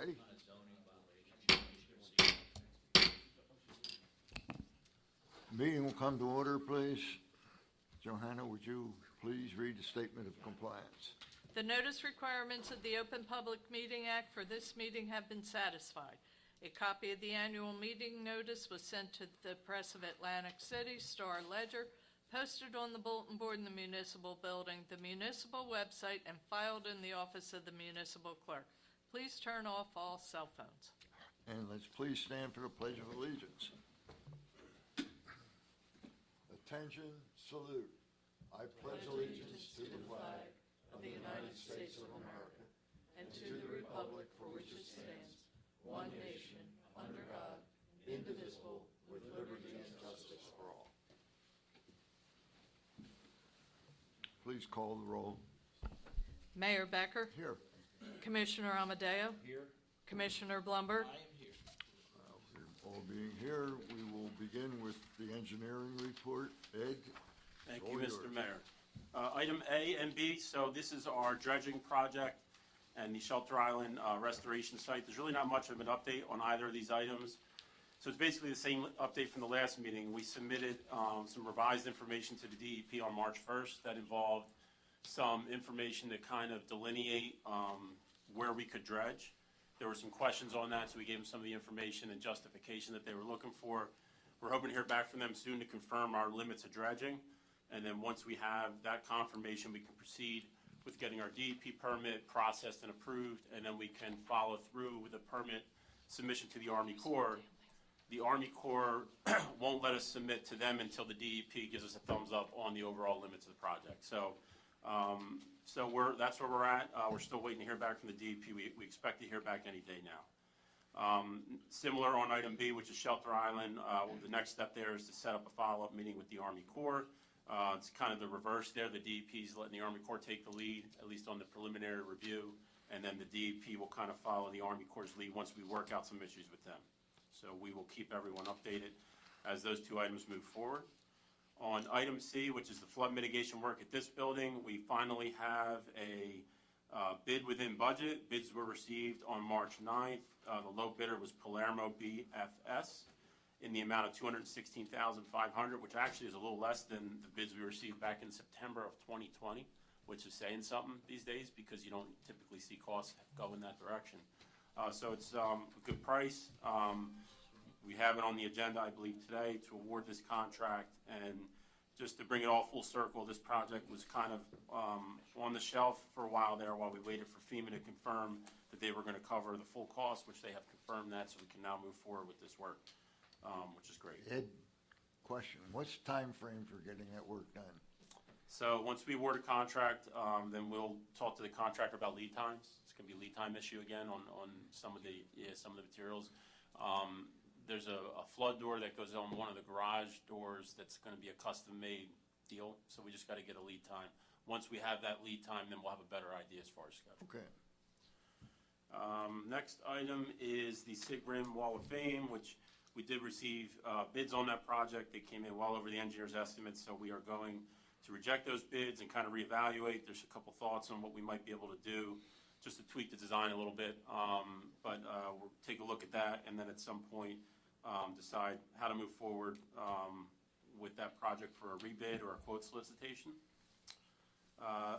Ready? On a zoning violation. Meeting will come to order, please. Johanna, would you please read the statement of compliance? The notice requirements of the Open Public Meeting Act for this meeting have been satisfied. A copy of the annual meeting notice was sent to the Press of Atlantic City, Star Ledger, posted on the bulletin board in the municipal building, the municipal website, and filed in the office of the municipal clerk. Please turn off all cell phones. And let's please stand for the Pledge of Allegiance. Attention, salute. I pledge allegiance to the flag of the United States of America and to the republic for which it stands, one nation, under God, indivisible, with liberty and justice for all. Please call the roll. Mayor Becker. Here. Commissioner Amadeo. Here. Commissioner Blumberg. I am here. All being here, we will begin with the engineering report. Ed? Thank all you, yours. Mr. Mayor. Item A and B, so this is our dredging project and the Shelter Island restoration site. There's really not much of an update on either of these items. So it's basically the same update from the last meeting. We submitted some revised information to the DEP on March 1st that involved some information to kind of delineate where we could dredge. There were some questions on that, so we gave them some of the information and justification that they were looking for. We're hoping to hear back from them soon to confirm our limits of dredging. And then once we have that confirmation, we can proceed with getting our DEP permit processed and approved, and then we can follow through with a permit submission to the Army Corps. The Army Corps won't let us submit to them until the DEP gives us a thumbs up on the overall limits of the project. So, that's where we're at. We're still waiting to hear back from the DEP. We expect to hear back any day now. Similar on item B, which is Shelter Island, the next step there is to set up a follow-up meeting with the Army Corps. It's kind of the reverse there. The DEP is letting the Army Corps take the lead, at least on the preliminary review, and then the DEP will kind of follow the Army Corps' lead once we work out some issues with them. So we will keep everyone updated as those two items move forward. On item C, which is the flood mitigation work at this building, we finally have a bid within budget. Bids were received on March 9th. The low bidder was Palermo BFS in the amount of $216,500, which actually is a little less than the bids we received back in September of 2020, which is saying something these days because you don't typically see costs go in that direction. So it's a good price. We have it on the agenda, I believe, today to award this contract. And just to bring it all full circle, this project was kind of on the shelf for a while there while we waited for FEMA to confirm that they were going to cover the full cost, which they have confirmed that, so we can now move forward with this work, which is great. Ed, question. What's the time frame for getting that work done? So once we award a contract, then we'll talk to the contractor about lead times. It's going to be a lead time issue again on some of the materials. There's a flood door that goes on one of the garage doors that's going to be a custom-made deal, so we just got to get a lead time. Once we have that lead time, then we'll have a better idea as far as schedule. Okay. Next item is the SIG Rim Wall of Fame, which we did receive bids on that project. They came in well over the engineer's estimates, so we are going to reject those bids and kind of reevaluate. There's a couple thoughts on what we might be able to do just to tweak the design a little bit, but we'll take a look at that and then at some point decide how to move forward with that project for a rebid or a quote solicitation.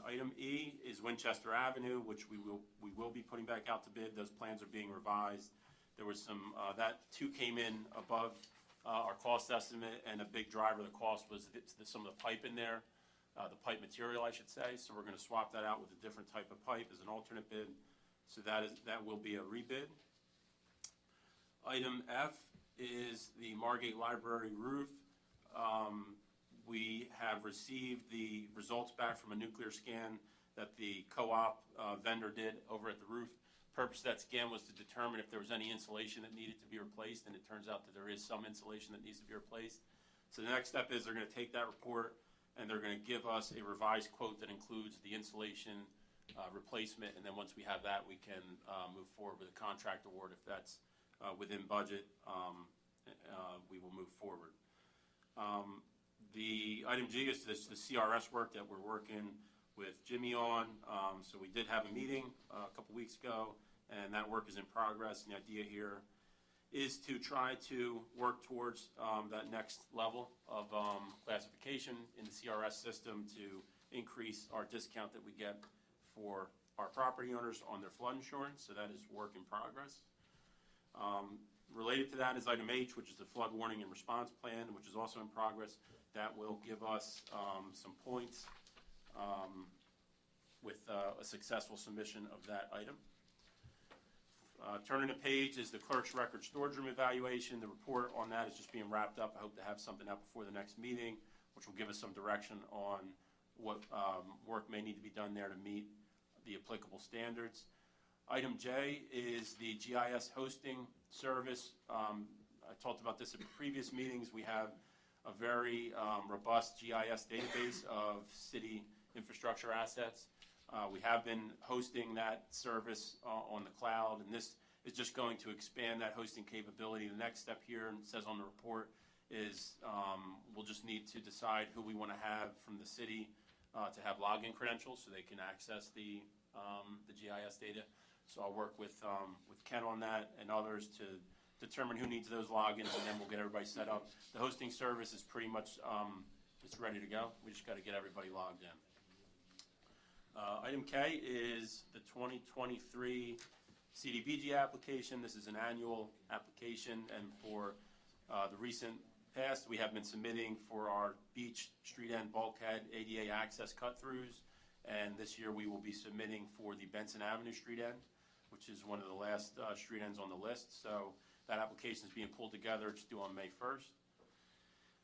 Item E is Winchester Avenue, which we will be putting back out to bid. Those plans are being revised. There was some, that too came in above our cost estimate, and a big driver of the cost was some of the pipe in there, the pipe material, I should say. So we're going to swap that out with a different type of pipe as an alternate bid. So that will be a rebid. Item F is the Margate Library roof. We have received the results back from a nuclear scan that the co-op vendor did over at the roof. Purpose of that scan was to determine if there was any insulation that needed to be replaced, and it turns out that there is some insulation that needs to be replaced. So the next step is they're going to take that report and they're going to give us a revised quote that includes the insulation replacement, and then once we have that, we can move forward with a contract award. If that's within budget, we will move forward. The item G is the CRS work that we're working with Jimmy on. So we did have a meeting a couple weeks ago. and that work is in progress. And the idea here is to try to work towards that next level of classification in the CRS system to increase our discount that we get for our property owners on their flood insurance. So that is work in progress. Related to that is item H, which is the flood warning and response plan, which is also in progress. That will give us some points with a successful submission of that item. Turning the page is the clerk's record storage room evaluation. The report on that is just being wrapped up. I hope to have something out before the next meeting, which will give us some direction on what work may need to be done there to meet the applicable standards. Item J is the GIS hosting service. I talked about this in previous meetings. We have a very robust GIS database of city infrastructure assets. We have been hosting that service on the cloud, and this is just going to expand that hosting capability. The next step here, and it says on the report, is we'll just need to decide who we want to have from the city to have login credentials so they can access the GIS data. So I'll work with Ken on that and others to determine who needs those logins, and then we'll get everybody set up. The hosting service is pretty much it's ready to go. We just got to get everybody logged in. Item K is the 2023 CDBG application. This is an annual application, and for the recent past, we have been submitting for our beach, street end, bulkhead, ADA access cut-throughs, and this year we will be submitting for the Benson Avenue street end, which is one of the last street ends on the list. So that application is being pulled together. It's due on May 1st.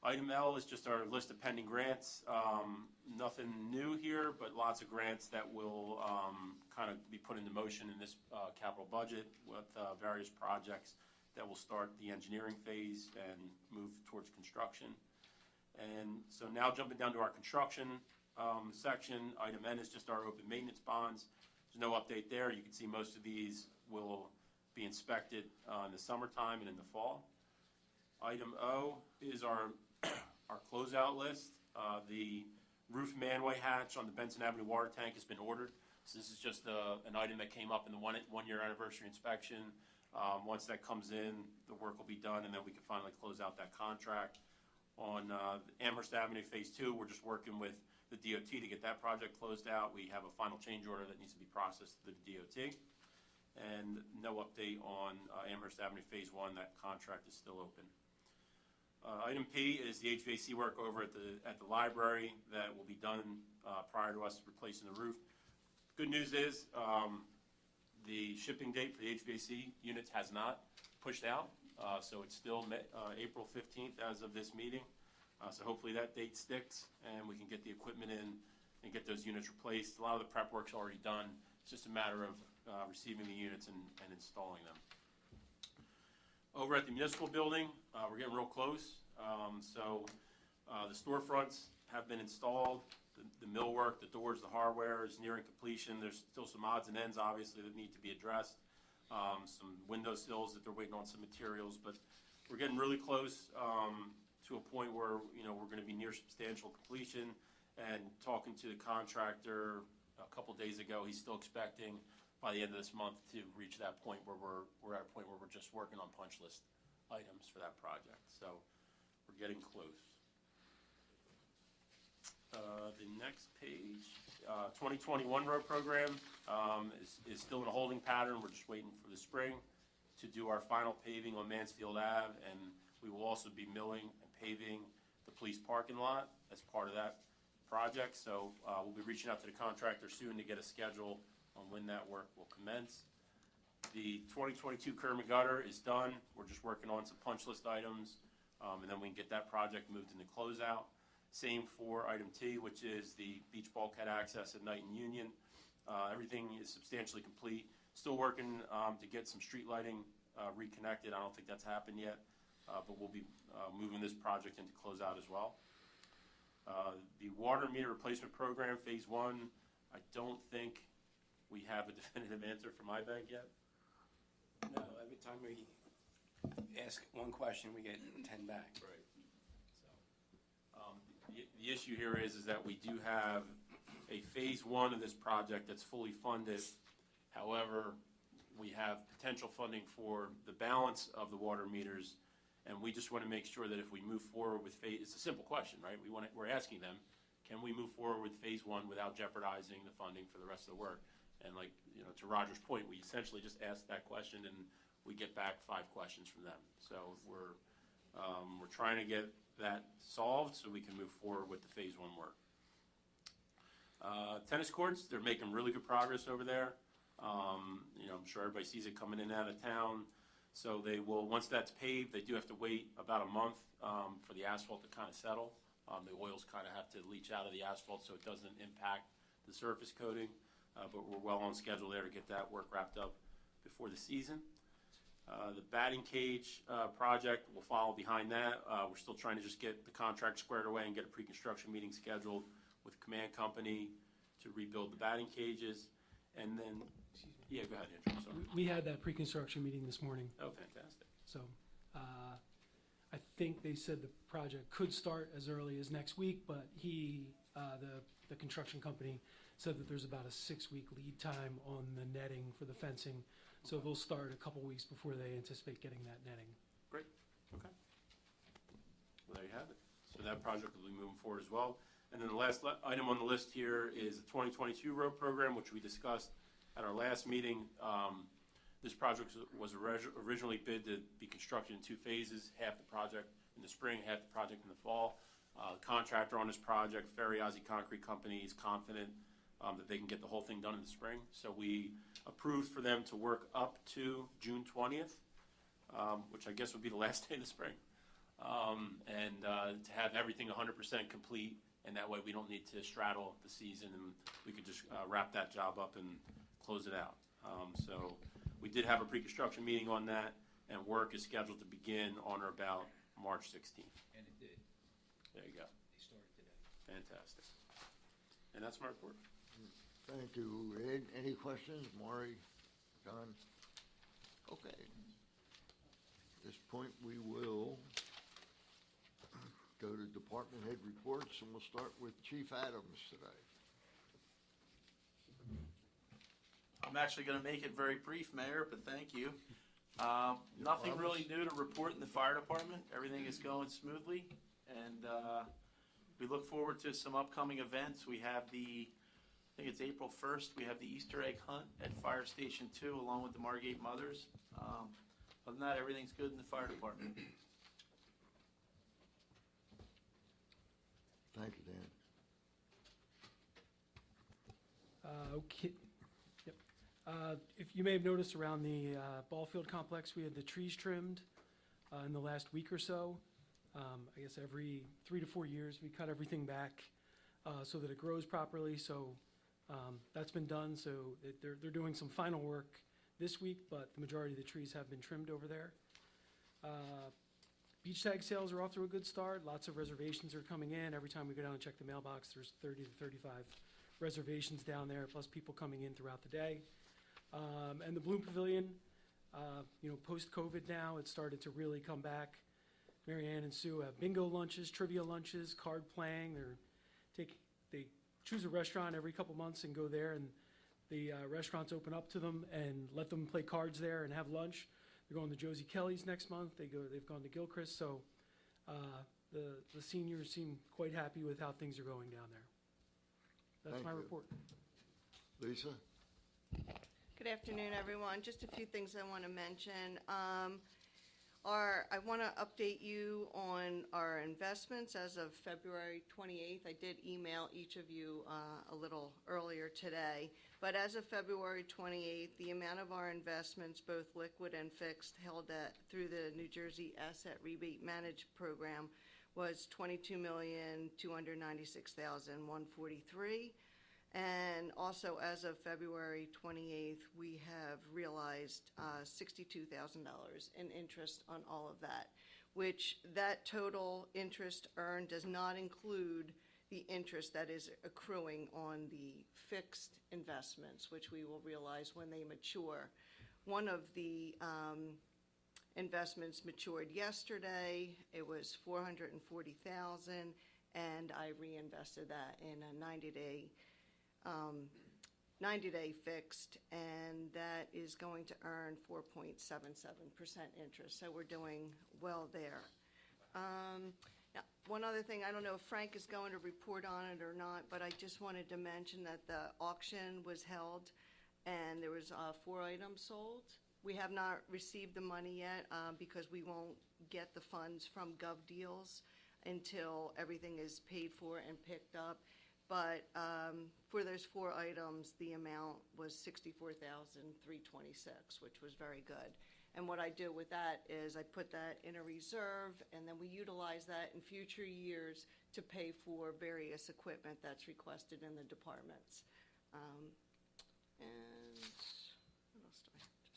Item L is just our list of pending grants. Nothing new here, but lots of grants that will kind of be put into motion in this capital budget with various projects that will start the engineering phase and move towards construction. And so now jumping down to our construction section, item N is just our open maintenance bonds. There's no update there. You can see most of these will be inspected in the summertime and in the fall. Item O is our closeout list. The roof manway hatch on the Benson Avenue water tank has been ordered. So this is just an item that came up in the one-year anniversary inspection. Once that comes in, the work will be done, and then we can finally close out that contract. On Amherst Avenue Phase 2, we're just working with the DOT to get that project closed out. We have a final change order that needs to be processed through the DOT. And no update on Amherst Avenue Phase 1. That contract is still open. Item P is the HVAC work over at the library that will be done prior to us replacing the roof. Good news is the shipping date for the HVAC units has not pushed out, so it's still April 15th as of this meeting. So hopefully that date sticks and we can get the equipment in and get those units replaced. A lot of the prep work's already done. It's just a matter of receiving the units and installing them. Over at the municipal building, we're getting real close. The storefronts have been installed. The millwork, the doors, the hardware is nearing completion. There's still some odds and ends, obviously, that need to be addressed. Some window sills that they're waiting on some materials, but we're getting really close to a point where we're going to be near substantial completion. And talking to the contractor a couple days ago, he's still expecting by the end of this month to reach that point where we're at a point where we're just working on punch list items for that project. So we're getting close. The next page, 2021 road program is still in a holding pattern. We're just waiting for the spring to do our final paving on Mansfield Ave, and we will also be milling and paving the police parking lot as part of that project. So we'll be reaching out to the contractor soon to get a schedule on when that work will commence. The 2022 curb and gutter is done. We're just working on some punch list items, and then we can get that project moved into closeout. Same for item T, which is the beach bulkhead access at Knight and Union. Everything is substantially complete. Still working to get some street lighting reconnected. I don't think that's happened yet, but we'll be moving this project into closeout as well. The water meter replacement program, phase 1, I don't think we have a definitive answer from iBank yet. No, every time we ask one question, we get 10 back. Right. So, the issue here is that we do have a phase 1 of this project that's fully funded. However, we have potential funding for the balance of the water meters, and we just want to make sure that if we move forward with phase, it's a simple question, right? We're asking them, can we move forward with phase one without jeopardizing the funding for the rest of the work? And like, to Roger's point, we essentially just asked that question and we get back 5 questions from them. So we're trying to get that solved so we can move forward with the phase one work. Tennis courts, they're making really good progress over there. I'm sure everybody sees it coming in and out of town. So they will, once that's paved, they do have to wait about a month for the asphalt to kind of settle. The oils kind of have to leach out of the asphalt so it doesn't impact the surface coating. But we're well on schedule there to get that work wrapped up before the season. The batting cage project will follow behind that. We're still trying to just get the contract squared away and get a pre-construction meeting scheduled with the command company to rebuild the batting cages. And then, yeah, go ahead, Andrew. Sorry. We had that pre-construction meeting this morning, Oh, fantastic. so I think they said the project could start as early as next week, but the construction company said that there's about a 6-week lead time on the netting for the fencing, so they'll start a couple weeks before they anticipate getting that netting. Great. Okay. Well, there you have it. So that project will be moving forward as well. And then the last item on the list here is the 2022 road program, which we discussed at our last meeting. This project was originally bid to be constructed in 2 phases, half the project in the spring, half the project in the fall. Contractor on this project, Ferry Ozzie Concrete Company, is confident that they can get the whole thing done in the spring. So we approved for them to work up to June 20th, which I guess would be the last day of the spring, and to have everything 100% complete. And that way we don't need to straddle the season, and we could just wrap that job up and close it out. So we did have a pre-construction meeting on that, and work is scheduled to begin on or about March 16th. And it did. There you go. They started today. Fantastic. And that's my report. Thank you, Ed. Any questions? Maury, John? Okay. At this point, we will go to department head reports, and we'll start with Chief Adams today. I'm actually going to make it very brief, Mayor, but thank you. Nothing really new to report in the fire department. Everything is going smoothly, and we look forward to some upcoming events. We have I think it's April 1st, we have the Easter egg hunt at Fire Station 2 along with the Margate Mothers. Other than that, everything's good in the fire department. Thank you, Dan. Okay. Yep. If you may have noticed around the ball field complex, we had the trees trimmed in the last week or so. I guess every 3 to 4 years, we cut everything back so that it grows properly. So that's been done. So they're doing some final work this week, but the majority of the trees have been trimmed over there. Beach tag sales are off to a good start. Lots of reservations are coming in. Every time we go down and check the mailbox, there's 30 to 35 reservations down there, plus people coming in throughout the day. And the Bloom Pavilion, post-COVID now, it's started to really come back. Mary Ann and Sue have bingo lunches, trivia lunches, card playing. They choose a restaurant every couple months and go there, and the restaurants open up to them and let them play cards there and have lunch. They're going to Josie Kelly's next month. They've gone to Gilchrist. So the seniors seem quite happy with how things are going down there. That's Thank my you. report. Lisa? Good afternoon, everyone. Just a few things I want to mention. I want to update you on our investments as of February 28th. I did email each of you a little earlier today. But as of February 28th, the amount of our investments, both liquid and fixed, held through the New Jersey Asset Rebate Managed Program was $22,296,143. And also, as of February 28th, we have realized $62,000 in interest on all of that, which that total interest earned does not include the interest that is accruing on the fixed investments, which we will realize when they mature. One of the investments matured yesterday. It was $440,000, and I reinvested that in a 90-day fixed, and that that is going to earn 4.77% interest, so we're doing well there. Now, one other thing, I don't know if Frank is going to report on it or not, but I just wanted to mention that the auction was held and there was 4 items sold. We have not received the money yet because we won't get the funds from GovDeals until everything is paid for and picked up. But for those 4 items, the amount was $64,326, which was very good. And what I do with that is I put that in a reserve, and then we utilize that in future years to pay for various equipment that's requested in the departments. And what else do I have to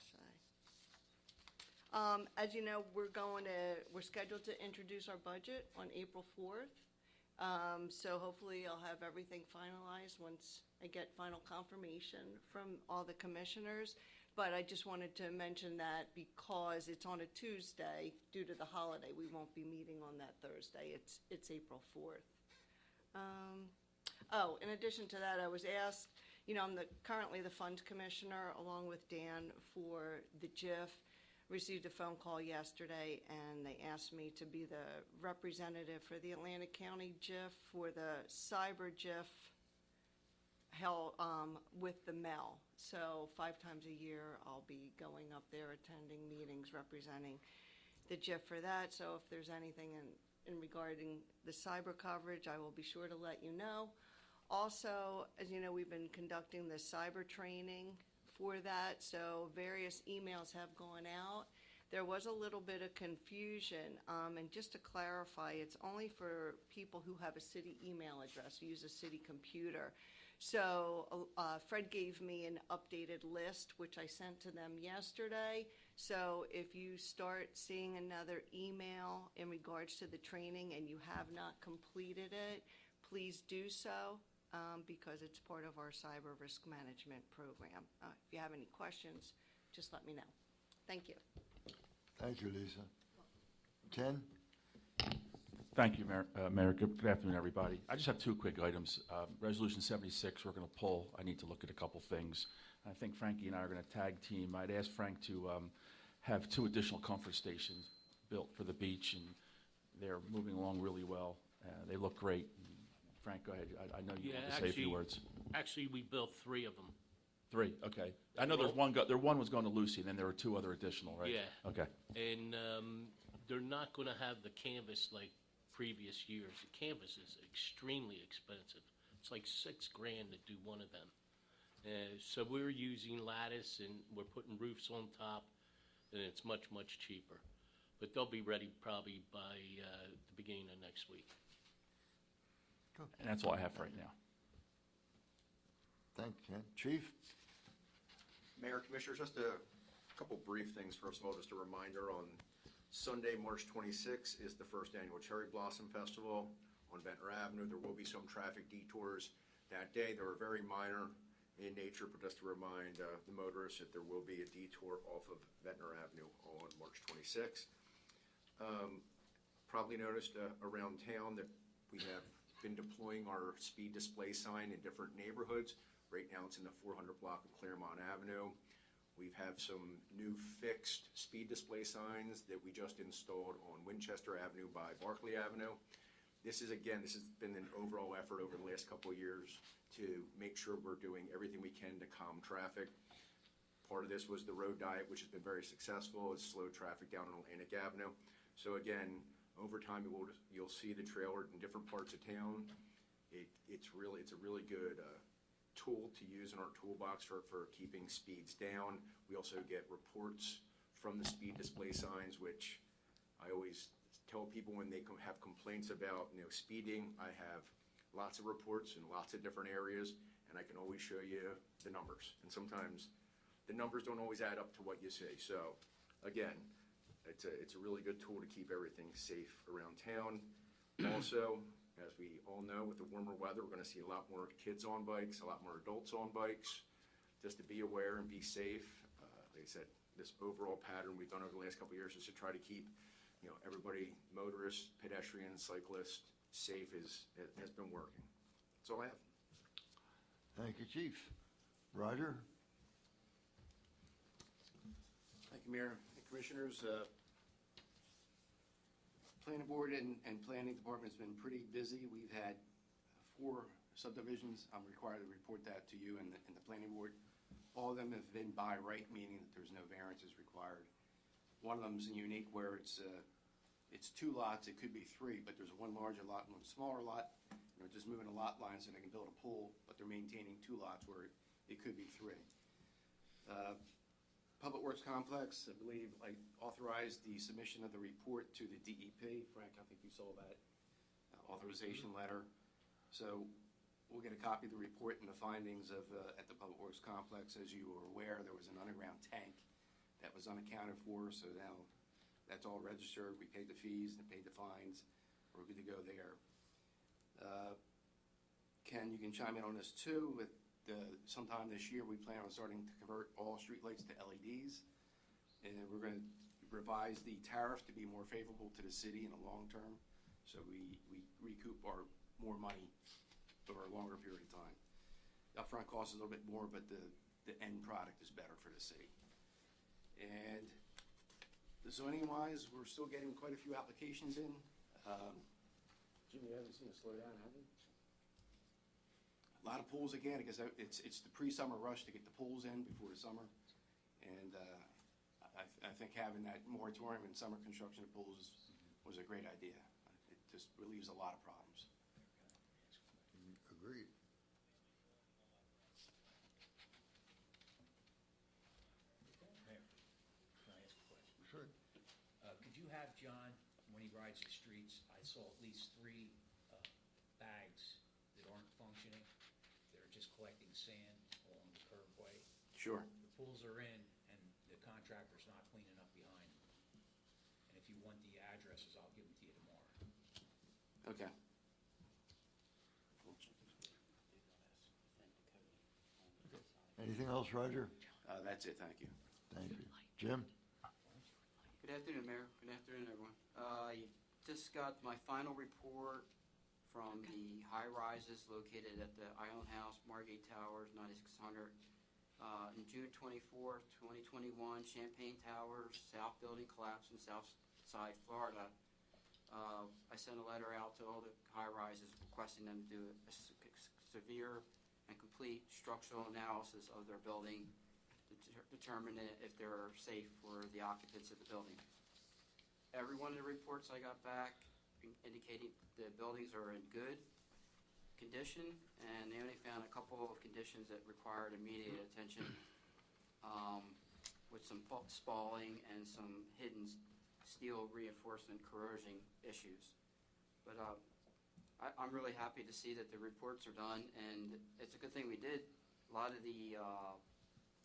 say? As you know, we're scheduled to introduce our budget on April 4th. So hopefully I'll have everything finalized once I get final confirmation from all the commissioners. But I just wanted to mention that because it's on a Tuesday, due to the holiday, we won't be meeting on that Thursday. It's April 4th. In addition to that, I was asked, I'm currently the fund commissioner along with Dan for the JIF. Received a phone call yesterday, and they asked me to be the representative for the Atlantic County JIF for the cyber JIF held with the MEL. So 5 times a year, I'll be going up there, attending meetings, representing the JIF for that. So if there's anything in regarding the cyber coverage, I will be sure to let you know. Also, as you know, we've been conducting the cyber training for that, so various emails have gone out. There was a little bit of confusion, and just to clarify, it's only for people who have a city email address, who use a city computer. So Fred gave me an updated list, which I sent to them yesterday. So if you start seeing another email in regards to the training and you have not completed it, please do so. Because it's part of our cyber risk management program. If you have any questions, just let me know. Thank you. Thank you, Lisa. Ken? Thank you, Mayor. Good afternoon, everybody. I just have 2 quick items. Resolution 76, we're going to pull. I need to look at a couple things. I think Frankie and I are going to tag team. I'd asked Frank to have 2 additional comfort stations built for the beach, and they're moving along really well. They look great. Frank, go ahead. I know you want to say a few words. Actually, we built 3 of them. 3, okay. I know there's one was going to Lucy, and then there were 2 other additional, right? Yeah. Okay. And they're not going to have the canvas like previous years. The canvas is extremely expensive. It's like $6,000 to do one of them. So we're using lattice, and we're putting roofs on top, and it's much, much cheaper. But they'll be ready probably by the beginning of next week. And that's all I have for right now. Thank you, Ken. Chief? Mayor, Commissioners, just a couple brief things. First of all, just a reminder, on Sunday, March 26th is the first annual Cherry Blossom Festival on Ventnor Avenue. There will be some traffic detours that day. They are very minor in nature, but just to remind the motorists that there will be a detour off of Ventnor Avenue on March 26th. Probably noticed around town that we have been deploying our speed display sign in different neighborhoods. Right now it's in the 400 block of Claremont Avenue. We have some new fixed speed display signs that we just installed on Winchester Avenue by Barclay Avenue. This has been an overall effort over the last couple of years to make sure we're doing everything we can to calm traffic. Part of this was the road diet, which has been very successful. It's slowed traffic down on Atlantic Avenue. So again, over time, you'll see the trailer in different parts of town. It's a really good tool to use in our toolbox for keeping speeds down. We also get reports from the speed display signs, which I always tell people when they have complaints about speeding. I have lots of reports in lots of different areas, and I can always show you the numbers. And sometimes the numbers don't always add up to what you say. So again, it's a really good tool to keep everything safe around town. Also, as we all know, with the warmer weather, we're going to see a lot more kids on bikes, a lot more adults on bikes. Just to be aware and be safe. Like I said, this overall pattern we've done over the last couple of years is to try to keep everybody, motorists, pedestrians, cyclists, safe has been working. That's all I have. Thank you, Chief. Roger? you, Mayor and Commissioners. Planning Board and Planning Department's been pretty busy. We've had 4 subdivisions. I'm required to report that to you and the Planning Board. All of them have been by right, meaning that there's no variances required. One of them is unique where it's 2 lots. It could be 3, but there's one larger lot and one smaller lot. They're just moving the lot lines so they can build a pool, but they're maintaining 2 lots where it could be 3. Public Works Complex, I believe, I authorized the submission of the report to the DEP. Frank, I think you saw that authorization letter. So we'll get a copy of the report and the findings of, at the Public Works Complex. As you are aware, there was an underground tank that was unaccounted for, so now that's all registered. We paid the fees and paid the fines. We're good to go there. Ken, you can chime in on this too. With sometime this year, we plan on starting to convert all streetlights to LEDs, and we're going to revise the tariff to be more favorable to the city in the long term, so we recoup our more money over a longer period of time. The upfront cost is a little bit more, but the end product is better for the city. And the zoning-wise, we're still getting quite a few applications in. Jimmy, you haven't seen a slowdown, have you? A lot of pools again, because it's the pre-summer rush to get the pools in before the summer. And I think having that moratorium in summer construction of pools was a great idea. It just relieves a lot of problems. Agreed. Mayor, can I ask a question? Sure. Could you have John, when he rides the streets, I saw at least 3 bags that aren't functioning, that are just collecting sand along the curbway. Sure. The pools are in, and the contractor's not cleaning up behind them. And if you want the addresses, I'll give them to you tomorrow. Okay. Anything else, Roger? That's it, thank you. Thank you. Jim? Good afternoon, Mayor. Good afternoon, everyone. I just got my final report from the high-rises located at the Island House, Margate Towers, 9600. In June 24th, 2021, Champaign Towers, South Building collapsed in South Side, Florida. I sent a letter out to all the high-rises requesting them to do a severe and complete structural analysis of their building to determine if they're safe for the occupants of the building. Every one of the reports I got back indicating the buildings are in good condition, and they only found a couple of conditions that required immediate attention, with some spalling and some hidden steel reinforcement corrosion issues. But I'm really happy to see that the reports are done, and it's a good thing we did. A lot of the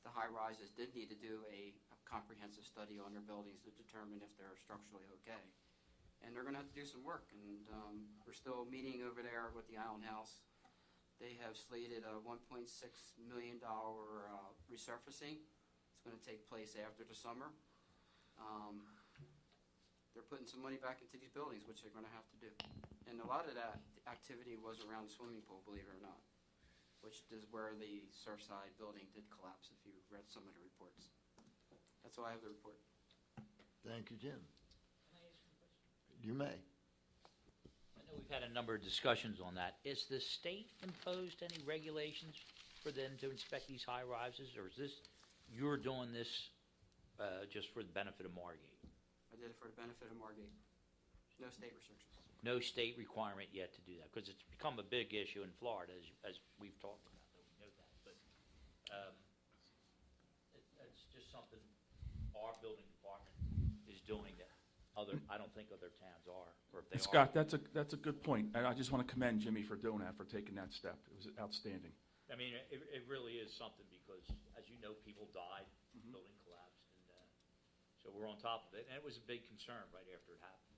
high-rises did need to do a comprehensive study on their buildings to determine if they're structurally okay. And they're going to have to do some work, and we're still meeting over there with the Island House. They have slated a $1.6 million resurfacing. It's going to take place after the summer. They're putting some money back into these buildings, which they're going to have to do. And a lot of that activity was around the swimming pool, believe it or not, which is where the Surfside building did collapse, if you read some of the reports. That's all I have to report. Thank you, Jim. You may. I know we've had a number of discussions on that. Is the state imposed any regulations for them to inspect these high-rises, or is this, you're doing this just for the benefit of Margate? I did it for the benefit of Margate. No state restrictions. No state requirement yet to do that, because it's become a big issue in Florida, as we've talked about, that we know that. But it's just something our building department is doing that I don't think other towns are, or if they are. Scott, that's a good point. And I just want to commend Jimmy for doing that, for taking that step. It was outstanding. I mean, it really is something, because, as you know, people died, building collapsed, and so we're on top of it. And it was a big concern right after it happened.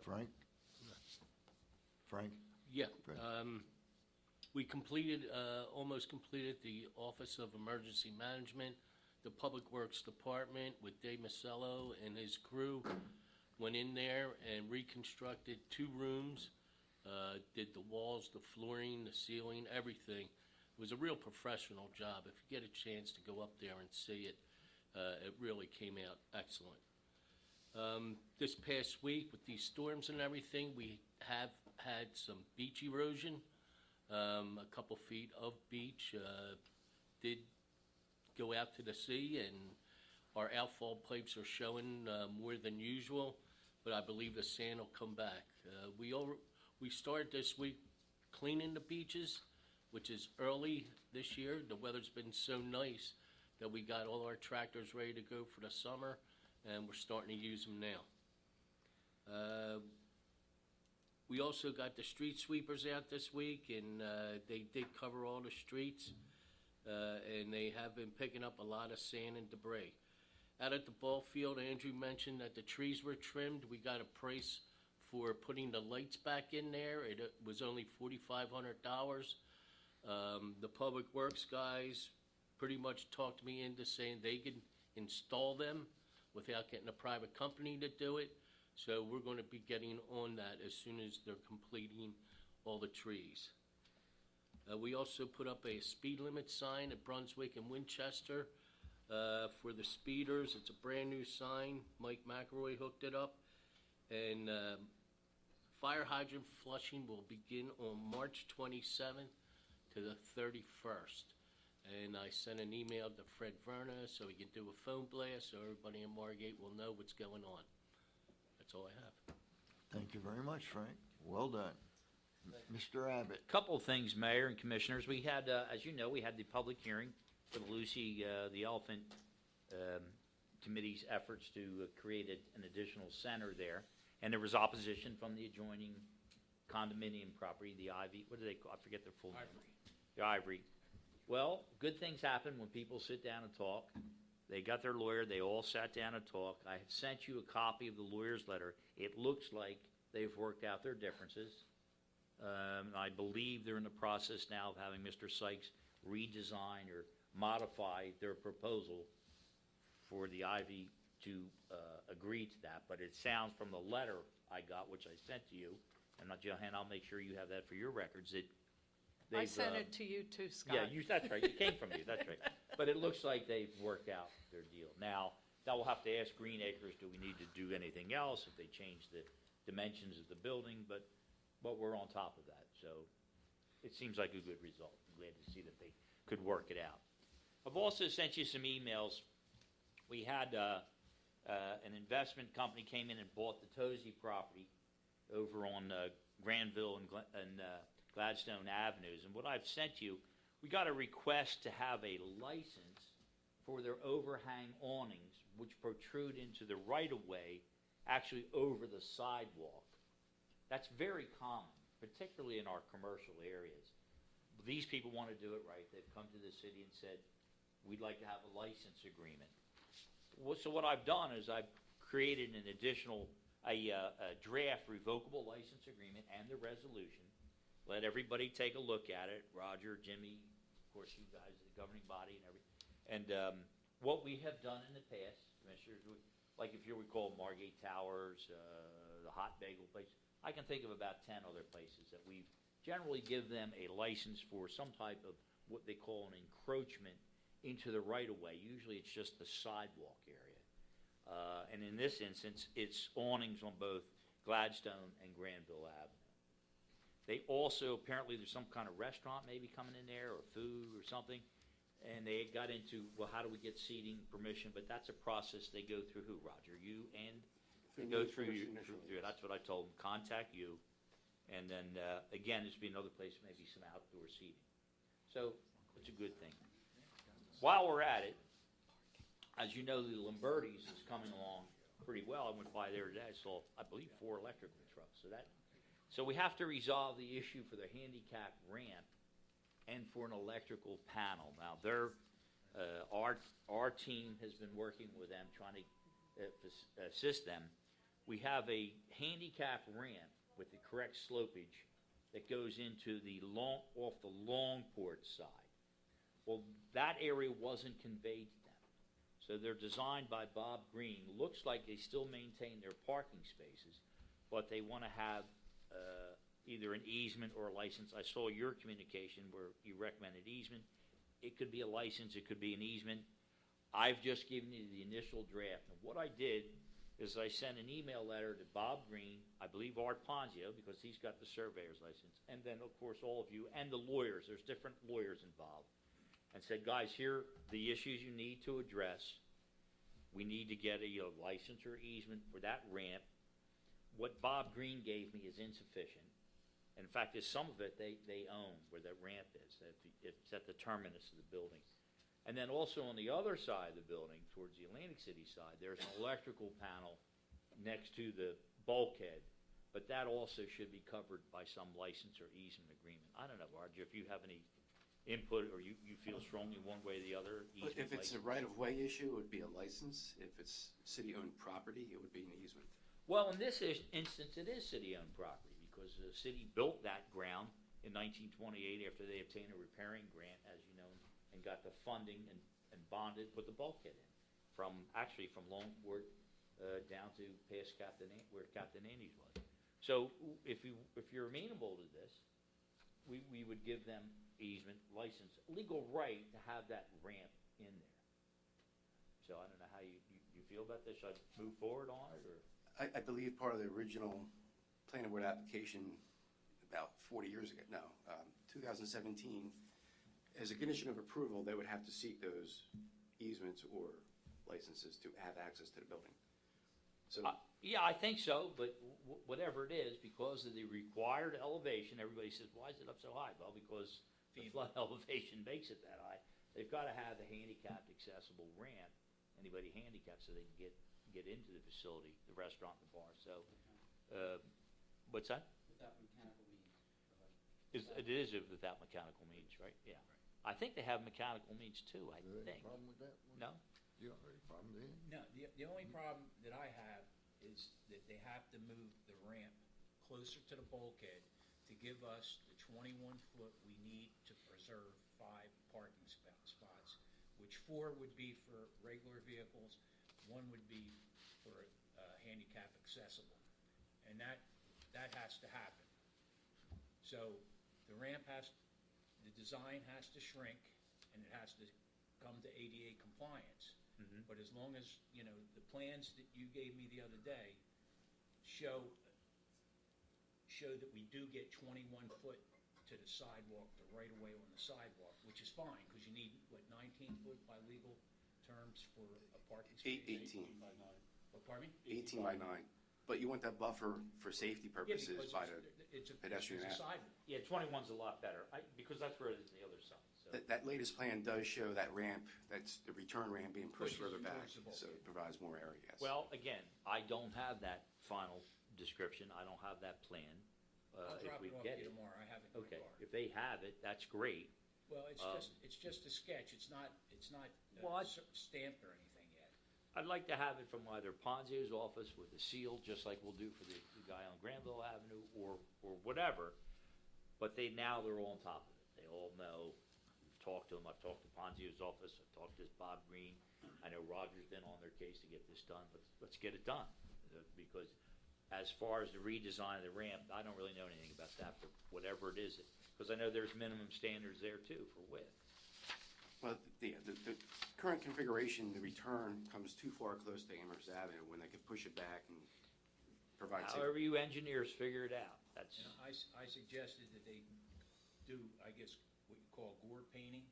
Frank? Frank? Yeah. Go ahead. We completed, almost completed the Office of Emergency Management. The Public Works Department with Dave Masello and his crew went in there and reconstructed 2 rooms, did the walls, the flooring, the ceiling, everything. It was a real professional job. If you get a chance to go up there and see it, it really came out excellent. This past week with these storms and everything, we have had some beach erosion. A couple feet of beach did go out to the sea, and our outfall pipes are showing more than usual, but I believe the sand will come back. We started this week cleaning the beaches, which is early this year. The weather's been so nice that we got all our tractors ready to go for the summer, and we're starting to use them now. We also got the street sweepers out this week, and they did cover all the streets, and they have been picking up a lot of sand and debris. Out at the ball field, Andrew mentioned that the trees were trimmed. We got a price for putting the lights back in there. It was only $4,500. The Public Works guys pretty much talked me into saying they could install them without getting a private company to do it. So we're going to be getting on that as soon as they're completing all the trees. We also put up a speed limit sign at Brunswick and Winchester for the speeders. It's a brand new sign. Mike McElroy hooked it up. And fire hydrant flushing will begin on March 27th to the 31st. And I sent an email to Fred Verna so he can do a phone blast so everybody in Margate will know what's going on. That's all I have. Thank you very much, Frank. Well done. Mr. Abbott. Couple of things, Mayor and Commissioners. We had, as you know, we had the public hearing for the Lucy the Elephant Committee's efforts to create an additional center there. And there was opposition from the adjoining condominium property, the Ivy, what do they call, I forget their full name. The Ivory. Well, good things happen when people sit down and talk. They got their lawyer, they all sat down and talked. I have sent you a copy of the lawyer's letter. It looks like they've worked out their differences. I believe they're in the process now of having Mr. Sykes redesign or modify their proposal for the Ivy to agree to that. But it sounds from the letter I got, which I sent to you, and Johanna, I'll make sure you have that for your records, that I they've, sent it to you too, Scott. yeah, that's right. It came from you. That's right. But it looks like they've worked out their deal. Now, that will have to ask Green Acres, do we need to do anything else if they change the dimensions of the building? But we're on top of that. So it seems like a good result. I'm glad to see that they could work it out. I've also sent you some emails. We had an investment company came in and bought the Tozy property over on Granville and Gladstone Avenues. And what I've sent you, we got a request to have a license for their overhang awnings, which protrude into the right-of-way, actually over the sidewalk. That's very common, particularly in our commercial areas. These people want to do it right. They've come to the city and said, we'd like to have a license agreement. So what I've done is I've created an additional a draft revocable license agreement and the resolution. Let everybody take a look at it. Roger, Jimmy, of course, you guys, the governing body and everything. And what we have done in the past, Commissioners, like if you recall Margate Towers, the Hot Bagel place, I can think of about 10 other places that we generally give them a license for some type of what they call an encroachment into the right-of-way. Usually it's just the sidewalk area. And in this instance, it's awnings on both Gladstone and Granville Avenue. They also, apparently there's some kind of restaurant maybe coming in there or food or something. And they got into, well, how do we get seating permission? But that's a process they go through who, Roger? You and they go through you. That's what I told them. Contact you. And then, again, this would be another place, maybe some outdoor seating. So it's a good thing. While we're at it, as you know, the Lambertis is coming along pretty well. I went by there today. I saw, I believe, 4 electrical trucks. So we have to resolve the issue for the handicap ramp and for an electrical panel. Now, our team has been working with them, trying to assist them. We have a handicap ramp with the correct slopage that goes into off the Longport side. Well, that area wasn't conveyed to them. So they're designed by Bob Green. Looks like they still maintain their parking spaces, but they want to have either an easement or a license. I saw your communication where you recommended easement. It could be a license, it could be an easement. I've just given you the initial draft. And what I did is I sent an email letter to Bob Green, I believe Art Ponzio, because he's got the surveyor's license, and then, of course, all of you, and the lawyers, there's different lawyers involved, and said, guys, here are the issues you need to address. We need to get a license or easement for that ramp. What Bob Green gave me is insufficient. In fact, there's some of it they own, where that ramp is. It's at the terminus of the building. And then also on the other side of the building, towards the Atlantic City side, there's an electrical panel next to the bulkhead, but that also should be covered by some license or easement agreement. I don't know, Roger, if you have any input or you feel strongly one way or the other. If it's a right-of-way issue, it would be a license. If it's city-owned property, it would be an easement. Well, in this instance, it is city-owned property because the city built that ground in 1928 after they obtained a repairing grant, as you know, and got the funding and bonded, put the bulkhead in from Longport down to past where Captain Andy's was. So if you're amenable to this, we would give them easement, license, legal right to have that ramp in there. So I don't know how you feel about this. Should I move forward on it or? I believe part of the original planning board application about 40 years ago, 2017, as a condition of approval, they would have to seek those easements or licenses to have access to the building. So, Yeah, I think so, but whatever it is, because of the required elevation, everybody says, why is it up so high? Well, because the flood elevation makes it that high. They've got to have a handicapped accessible ramp, anybody handicapped, so they can get into the facility, the restaurant, the bar. So, what's that? Without mechanical means. It is without mechanical means, right? Yeah. I think they have mechanical means too, I Do you have think. any problem with that one? No? You don't have any problem, do you? No, the only problem that I have is that they have to move the ramp closer to the bulkhead to give us the 21-foot we need to preserve 5 parking spots, which 4 would be for regular vehicles, 1 would be for handicap accessible. And that has to happen. So the design has to shrink, and it has to come to ADA compliance. Mhm. But as long as, the plans that you gave me the other day show that we do get 21 foot to the sidewalk, the right of way on the sidewalk, which is fine, because you need, 19 foot by legal terms for a parking space? 18 Oh, pardon me? 18 by 9. But you want that buffer for safety Yeah, purposes because by the it's a pedestrian it's a avenue. sidewalk. Yeah, 21's a lot better, because that's where it is on the other side. So. That latest plan does show that ramp, that's the return ramp being pushed Pushes further back, towards the bulkhead. so it provides more area, yes. Well, again, I don't have that final description. I don't have that plan. I'll If drop we it off to get you it. tomorrow, I have it in my Okay, car. if they have it, that's great. Well, Um, it's just a sketch, it's not Well, stamped or anything yet. I'd like to have it from either Ponzio's office with a seal, just like we'll do for the guy on Granville Avenue, or whatever. But they're all on top of it. They all know. We've talked to them. I've talked to Ponzio's office. I've talked to Bob Green. I know Roger's been on their case to get this done. Let's get it done. Because as far as the redesign of the ramp, I don't really know anything about that, but whatever it is, because I know there's minimum standards there too for width. Well, the current configuration, the return comes too far close to Amherst Avenue when they could push it back and provide safety. However you engineers figure it out, that's, I suggested that they do, I guess, what you call gore painting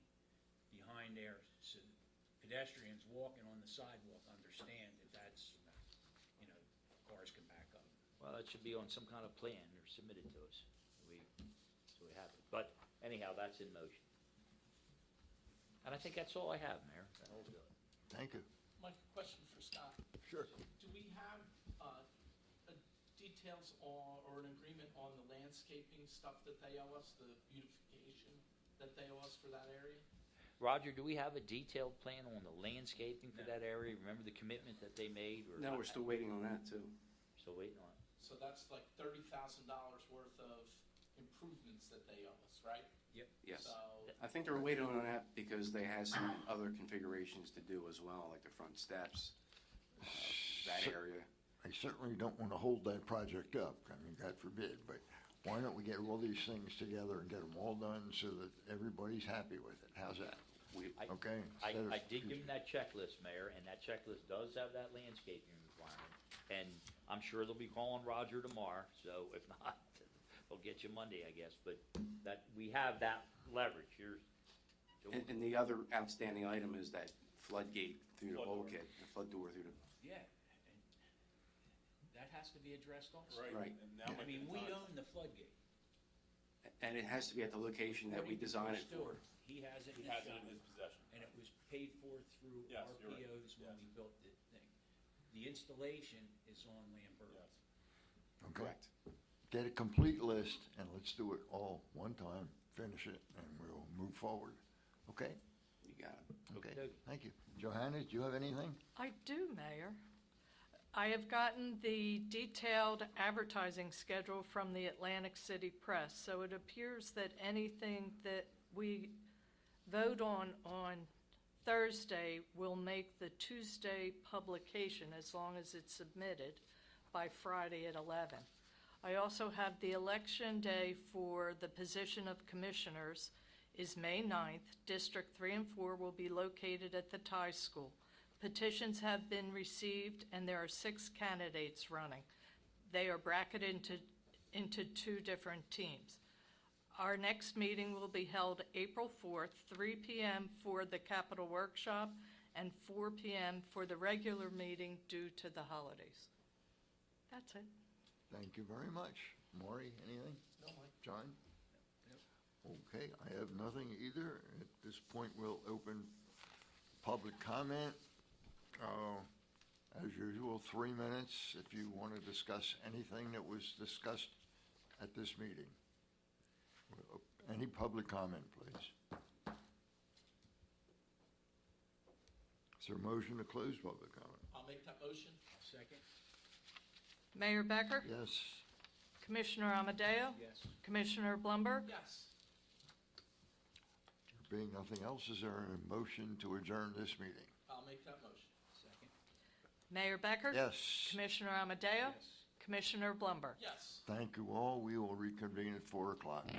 behind there, so pedestrians walking on the sidewalk understand that that's, cars can back up. well, that should be on some kind of plan or submitted to us. So we have it. But anyhow, that's in motion. And I think that's all I have, Mayor. That'll do it. Thank you. Mike, question for Scott. Sure. Do we have details or an agreement on the landscaping stuff that they owe us, the beautification that they owe us for that area? Roger, do we have a detailed plan on the landscaping for that area? Remember the commitment that they made? Or No, we're still waiting on that, too. Still waiting on it. So that's like $30,000 worth of improvements that they owe us, right? Yes. So, I think they were waiting on that because they had some other configurations to do as well, like the front steps, that area. I certainly don't want to hold that project up, I mean, God forbid, but why don't we get all these things together and get them all done so that everybody's happy with it? How's that? Okay? Instead of- I did give him that checklist, Mayor, and that checklist does have that landscaping requirement. And I'm sure they'll be calling Roger tomorrow, so if not, they'll get you Monday, I guess. But that, we have that leverage. And the other outstanding item is that floodgate through the Flood door. bulkhead, the flood door through the, Yeah, and that has to be addressed also. Right. And now I might be mean, the we time. own the floodgate. and it has to be at the location that we According to design it Stewart, for. He has it He in has his it in shop, his possession. and it was paid for through Yes, our you're right. POs when Yes. we built the thing. The installation is on Lambert. Yes. Okay. Get a complete list, and let's do it all one time, finish it, and we'll move forward. Okay? You got it. Okay, Okey-dokey. thank you. Johanna, do you have anything? I do, Mayor. I have gotten the detailed advertising schedule from the Atlantic City Press, so it appears that anything that we vote on Thursday will make the Tuesday publication as long as it's submitted by Friday at 11. I also have the election day for the position of commissioners is May 9th. District 3 and 4 will be located at the Thai School. Petitions have been received, and there are 6 candidates running. They are bracketed into 2 different teams. Our next meeting will be held April 4th, 3 p.m. for the Capital Workshop and 4 p.m. for the regular meeting due to the holidays. That's it. Thank you very much. Maury, anything? No, Mike. John? Okay, I have nothing either. At this point, we'll open public comment. As usual, 3 minutes if you want to discuss anything that was discussed at this meeting. Any public comment, please? Is there a motion to close public comment? I'll make that motion. Second? Mayor Becker? Yes. Commissioner Amadeo? Yes. Commissioner Blumberg? Yes. There being nothing else, is there a motion to adjourn this meeting? I'll make that motion. Second? Mayor Becker? Yes. Commissioner Amadeo? Yes. Commissioner Blumberg? Yes. Thank you all. We will reconvene at 4 o'clock.